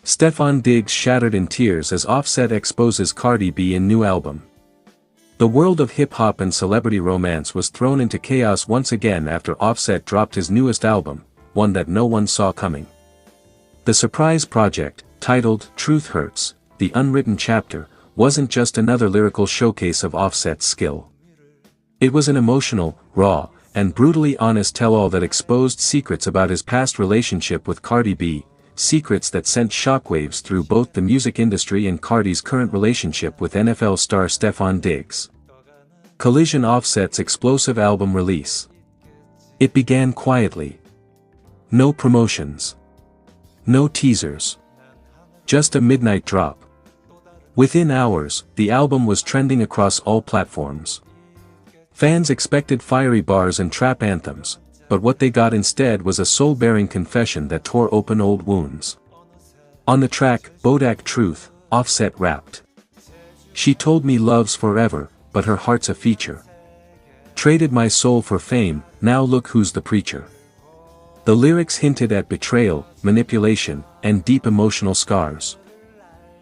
Stefon Diggs shattered in tears as Offset exposes Cardi B in new album. The world of hip-hop and celebrity romance was thrown into chaos once again after Offset dropped his newest album, one that no one saw coming. The surprise project, titled Truth Hurts, The Unwritten Chapter, wasn't just another lyrical showcase of Offset's skill. It was an emotional, raw, and brutally honest tell-all that exposed secrets about his past relationship with Cardi B, secrets that sent shockwaves through both the music industry and Cardi's current relationship with NFL star Stefon Diggs. Collision Offset's explosive album release. It began quietly. No promotions. No teasers. Just a midnight drop. Within hours, the album was trending across all platforms. Fans expected fiery bars and trap anthems, but what they got instead was a soul-bearing confession that tore open old wounds. On the track, Bodak Truth, Offset rapped. She told me love's forever, but her heart's a feature. Traded my soul for fame, now look who's the preacher. The lyrics hinted at betrayal, manipulation, and deep emotional scars.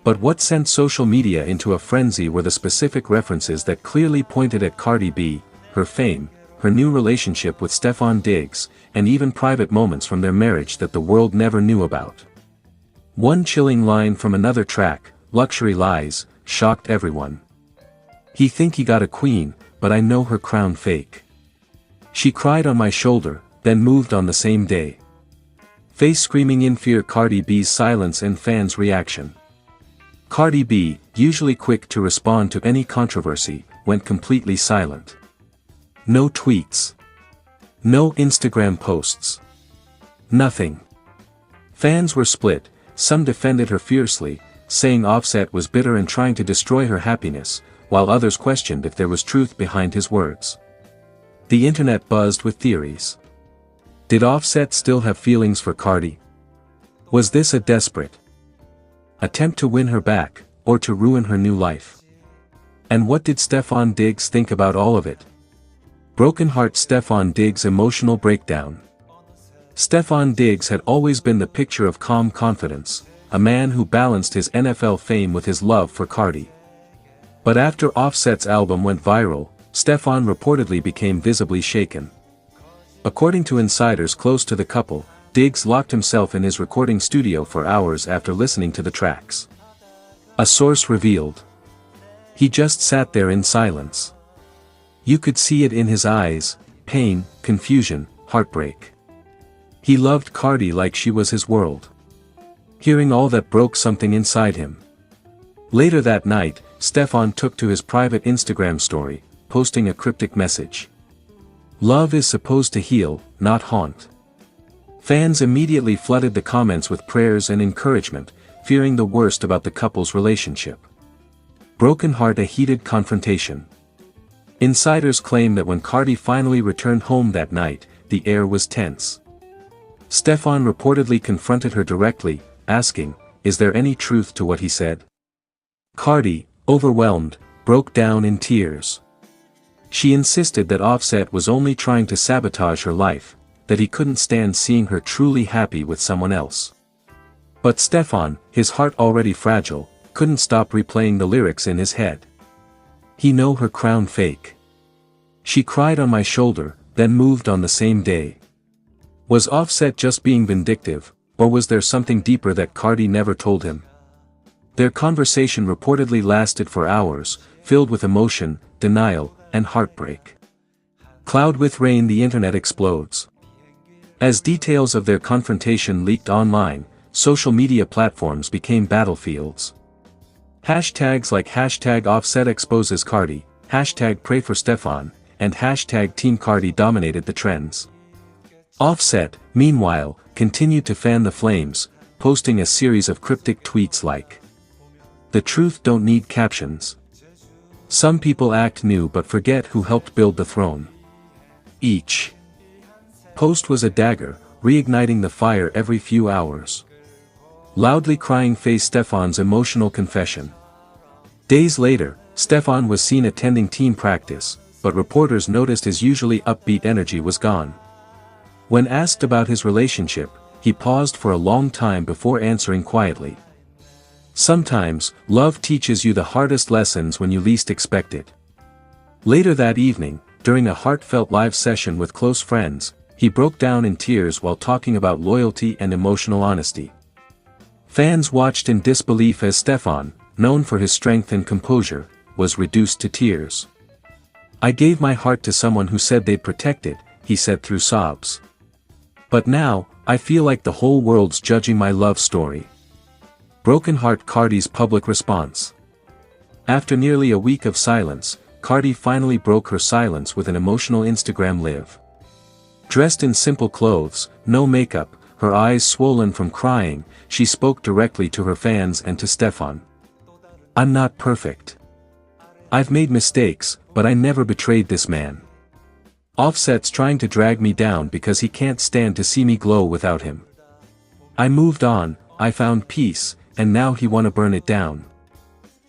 But what sent social media into a frenzy were the specific references that clearly pointed at Cardi B, her fame, her new relationship with Stefon Diggs, and even private moments from their marriage that the world never knew about. One chilling line from another track, Luxury Lies, shocked everyone. He think he got a queen, but I know her crown fake. She cried on my shoulder, then moved on the same day. Face screaming in fear Cardi B's silence and fans' reaction. Cardi B, usually quick to respond to any controversy, went completely silent. No tweets. No Instagram posts. Nothing. Fans were split, some defended her fiercely, saying Offset was bitter and trying to destroy her happiness, while others questioned if there was truth behind his words. The internet buzzed with theories. Did Offset still have feelings for Cardi? Was this a desperate attempt to win her back, or to ruin her new life? And what did Stefon Diggs think about all of it? Broken Heart Stefon Diggs' emotional breakdown. Stefon Diggs had always been the picture of calm confidence, a man who balanced his NFL fame with his love for Cardi. But after Offset's album went viral, Stefon reportedly became visibly shaken. According to insiders close to the couple, Diggs locked himself in his recording studio for hours after listening to the tracks. A source revealed. He just sat there in silence. You could see it in his eyes, pain, confusion, heartbreak. He loved Cardi like she was his world. Hearing all that broke something inside him. Later that night, Stefon took to his private Instagram story, posting a cryptic message. Love is supposed to heal, not haunt. Fans immediately flooded the comments with prayers and encouragement, fearing the worst about the couple's relationship. Broken Heart, a heated confrontation. Insiders claim that when Cardi finally returned home that night, the air was tense. Stefon reportedly confronted her directly, asking, "Is there any truth to what he said?" Cardi, overwhelmed, broke down in tears. She insisted that Offset was only trying to sabotage her life, that he couldn't stand seeing her truly happy with someone else. But Stefon, his heart already fragile, couldn't stop replaying the lyrics in his head. He know her crown fake. She cried on my shoulder, then moved on the same day. Was Offset just being vindictive, or was there something deeper that Cardi never told him? Their conversation reportedly lasted for hours, filled with emotion, denial, and heartbreak. Cloud with rain, the internet explodes. As details of their confrontation leaked online, social media platforms became battlefields. Hashtags like #Offset exposes Cardi, #Pray for Stefon, and #Team Cardi dominated the trends. Offset, meanwhile, continued to fan the flames, posting a series of cryptic tweets like, "The truth don't need captions. Some people act new but forget who helped build the throne." Each post was a dagger, reigniting the fire every few hours. Loudly crying face Stefon's emotional confession. Days later, Stefon was seen attending team practice, but reporters noticed his usually upbeat energy was gone. When asked about his relationship, he paused for a long time before answering quietly, Sometimes, love teaches you the hardest lessons when you least expect it. Later that evening, during a heartfelt live session with close friends, he broke down in tears while talking about loyalty and emotional honesty. Fans watched in disbelief as Stefan, known for his strength and composure, was reduced to tears. "I gave my heart to someone who said they'd protect it," he said through sobs. "But now, I feel like the whole world's judging my love story." Broken heart. Cardi's public response. After nearly a week of silence, Cardi finally broke her silence with an emotional Instagram live. Dressed in simple clothes, no makeup, her eyes swollen from crying, she spoke directly to her fans and to Stefan. "I'm not perfect. I've made mistakes, but I never betrayed this man. Offset's trying to drag me down because he can't stand to see me glow without him. I moved on, I found peace, and now he wanna burn it down."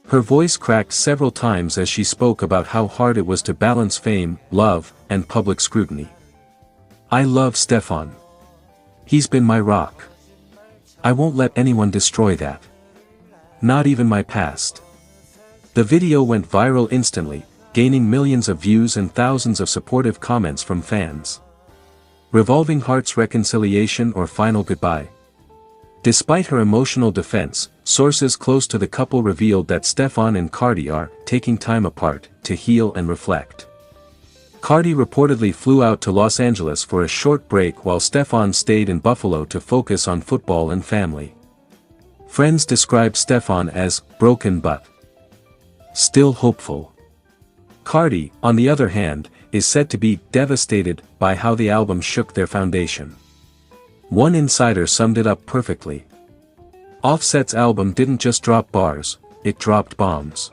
Her voice cracked several times as she spoke about how hard it was to balance fame, love, and public scrutiny. "I love Stefan. He's been my rock. I won't let anyone destroy that. Not even my past." The video went viral instantly, gaining millions of views and thousands of supportive comments from fans. Revolving hearts, reconciliation, or final goodbye? Despite her emotional defense, sources close to the couple revealed that Stefan and Cardi are taking time apart to heal and reflect. Cardi reportedly flew out to Los Angeles for a short break while Stefan stayed in Buffalo to focus on football and family. Friends described Stefan as broken but still hopeful. Cardi, on the other hand, is said to be devastated by how the album shook their foundation. One insider summed it up perfectly. Offset's album didn't just drop bars, it dropped bombs.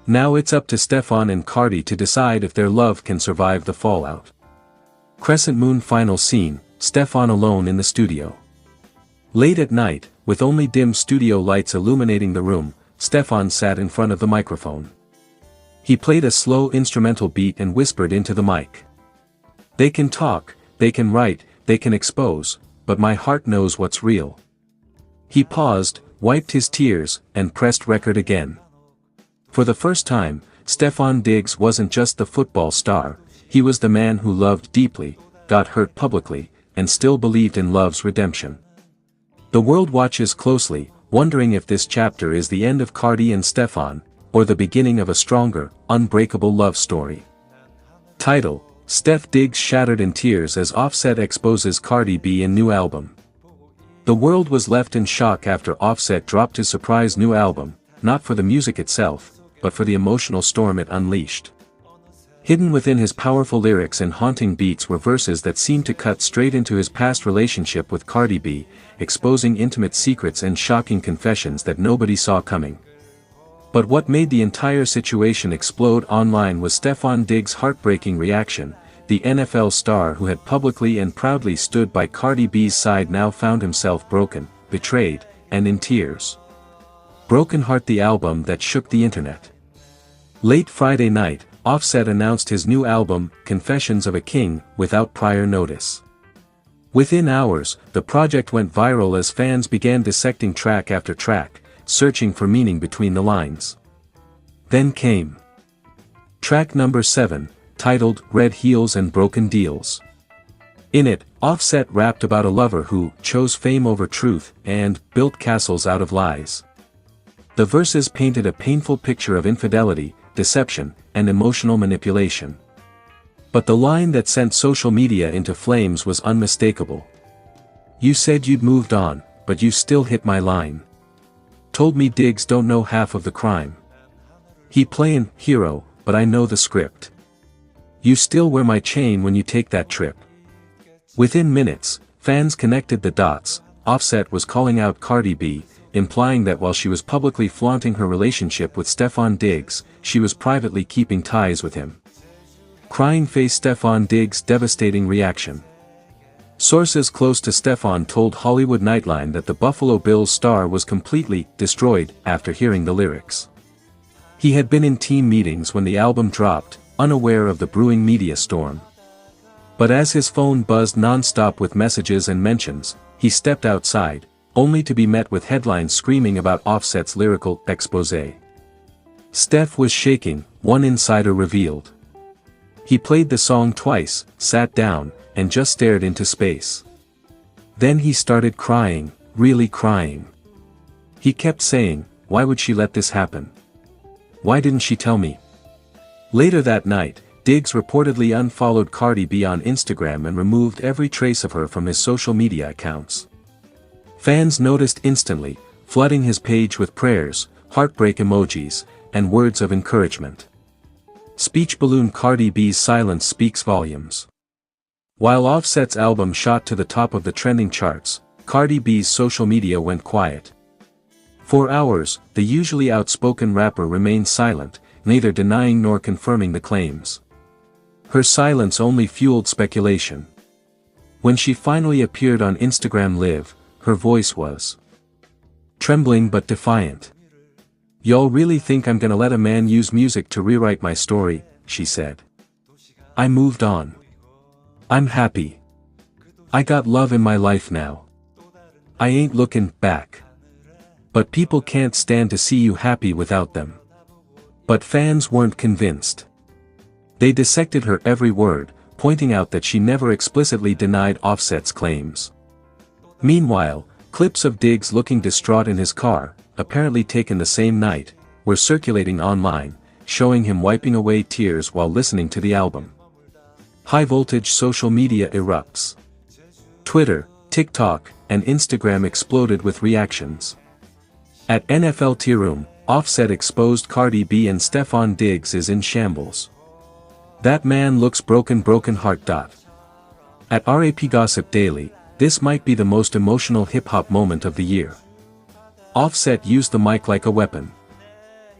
Now it's up to Stefan and Cardi to decide if their love can survive the fallout. Crescent Moon. Final scene, Stefan alone in the studio. Late at night, with only dim studio lights illuminating the room, Stefan sat in front of the microphone. He played a slow instrumental beat and whispered into the mic. "They can talk, they can write, they can expose, but my heart knows what's real." He paused, wiped his tears, and pressed record again. For the first time, Stefan Diggs wasn't just the football star, he was the man who loved deeply, got hurt publicly, and still believed in love's redemption. The world watches closely, wondering if this chapter is the end of Cardi and Stefan, or the beginning of a stronger, unbreakable love story. Title: Stef Diggs shattered in tears as Offset exposes Cardi B in new album. The world was left in shock after Offset dropped his surprise new album, not for the music itself, but for the emotional storm it unleashed. Hidden within his powerful lyrics and haunting beats were verses that seemed to cut straight into his past relationship with Cardi B, exposing intimate secrets and shocking confessions that nobody saw coming. But what made the entire situation explode online was Stefan Diggs' heartbreaking reaction. The NFL star who had publicly and proudly stood by Cardi B's side now found himself broken, betrayed, and in tears. Broken Heart, the album that shook the internet. Late Friday night, Offset announced his new album, Confessions of a King, without prior notice. Within hours, the project went viral as fans began dissecting track after track, searching for meaning between the lines. Then came track number 7, titled Red Heels and Broken Deals. In it, Offset rapped about a lover who chose fame over truth and built castles out of lies. The verses painted a painful picture of infidelity, deception, and emotional manipulation. But the line that sent social media into flames was unmistakable. "You said you'd moved on, but you still hit my line. Told me Diggs don't know half of the crime. He playin' hero, but I know the script. You still wear my chain when you take that trip." Within minutes, fans connected the dots. Offset was calling out Cardi B, implying that while she was publicly flaunting her relationship with Stefan Diggs, she was privately keeping ties with him. Crying face. Stefan Diggs' devastating reaction. Sources close to Stefan told Hollywood Nightline that the Buffalo Bills star was completely destroyed after hearing the lyrics. He had been in team meetings when the album dropped, unaware of the brewing media storm. But as his phone buzzed non-stop with messages and mentions, he stepped outside, only to be met with headlines screaming about Offset's lyrical exposé. Stef was shaking, one insider revealed. He played the song twice, sat down, and just stared into space. Then he started crying, really crying. He kept saying, "Why would she let this happen? Why didn't she tell me?" Later that night, Diggs reportedly unfollowed Cardi B on Instagram and removed every trace of her from his social media accounts. Fans noticed instantly, flooding his page with prayers, heartbreak emojis, and words of encouragement. Speech balloon Cardi B's silence speaks volumes. While Offset's album shot to the top of the trending charts, Cardi B's social media went quiet. For hours, the usually outspoken rapper remained silent, neither denying nor confirming the claims. Her silence only fueled speculation. When she finally appeared on Instagram Live, her voice was trembling but defiant. "Y'all really think I'm gonna let a man use music to rewrite my story," she said. "I moved on. I'm happy. I got love in my life now. I ain't looking back. But people can't stand to see you happy without them." But fans weren't convinced. They dissected her every word, pointing out that she never explicitly denied Offset's claims. Meanwhile, clips of Diggs looking distraught in his car, apparently taken the same night, were circulating online, showing him wiping away tears while listening to the album. High-voltage social media erupts. Twitter, TikTok, and Instagram exploded with reactions. At NFL Tea Room, Offset exposed Cardi B and Stefon Diggs is in shambles. "That man looks broken heart. At RAP Gossip Daily, this might be the most emotional hip-hop moment of the year. Offset used the mic like a weapon."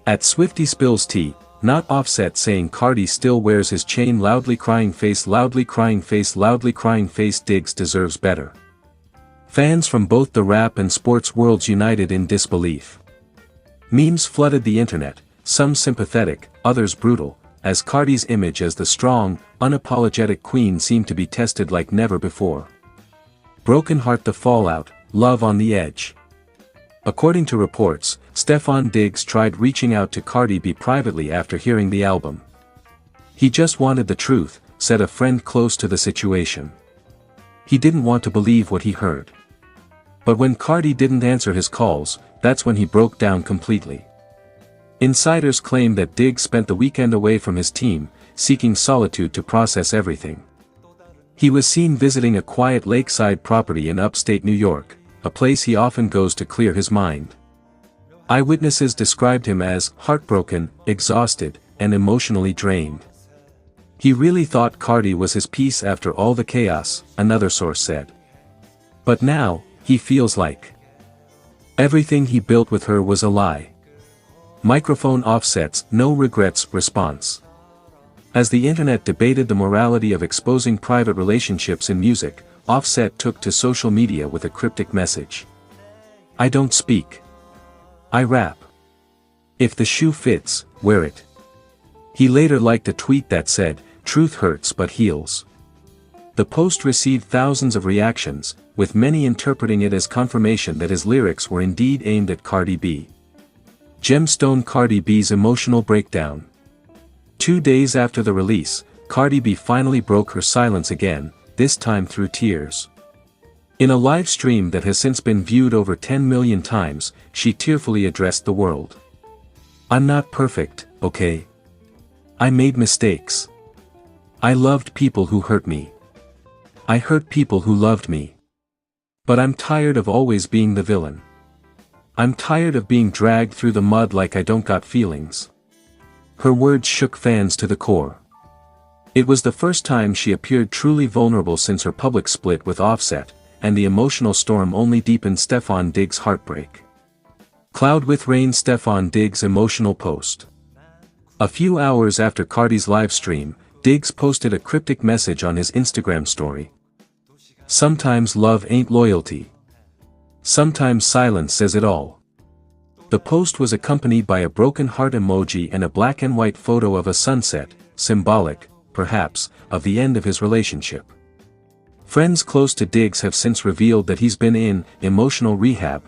At Swifty Spills Tea, not Offset saying Cardi still wears his chain loudly crying face Diggs deserves better. Fans from both the rap and sports worlds united in disbelief. Memes flooded the internet, some sympathetic, others brutal, as Cardi's image as the strong, unapologetic queen seemed to be tested like never before. Broken heart, the fallout, love on the edge. According to reports, Stefon Diggs tried reaching out to Cardi B privately after hearing the album. "He just wanted the truth," said a friend close to the situation. He didn't want to believe what he heard. But when Cardi didn't answer his calls, that's when he broke down completely. Insiders claim that Diggs spent the weekend away from his team, seeking solitude to process everything. He was seen visiting a quiet lakeside property in upstate New York, a place he often goes to clear his mind. Eyewitnesses described him as heartbroken, exhausted, and emotionally drained. "He really thought Cardi was his piece after all the chaos," another source said. "But now, he feels like everything he built with her was a lie." Microphone Offset's "no regrets" response. As the internet debated the morality of exposing private relationships in music, Offset took to social media with a cryptic message. "I don't speak. I rap. If the shoe fits, wear it." He later liked a tweet that said, "Truth hurts but heals." The post received thousands of reactions, with many interpreting it as confirmation that his lyrics were indeed aimed at Cardi B. Gemstone Cardi B's emotional breakdown. 2 days after the release, Cardi B finally broke her silence again, this time through tears. In a live stream that has since been viewed over 10 million times, she tearfully addressed the world. "I'm not perfect, okay? I made mistakes. I loved people who hurt me. I hurt people who loved me. But I'm tired of always being the villain. I'm tired of being dragged through the mud like I don't got feelings." Her words shook fans to the core. It was the first time she appeared truly vulnerable since her public split with Offset, and the emotional storm only deepened Stefon Diggs' heartbreak. Cloud with rain Stefon Diggs' emotional post. A few hours after Cardi's live stream, Diggs posted a cryptic message on his Instagram story. "Sometimes love ain't loyalty. Sometimes silence says it all." The post was accompanied by a broken heart emoji and a black and white photo of a sunset, symbolic, perhaps, of the end of his relationship. Friends close to Diggs have since revealed that he's been in emotional rehab,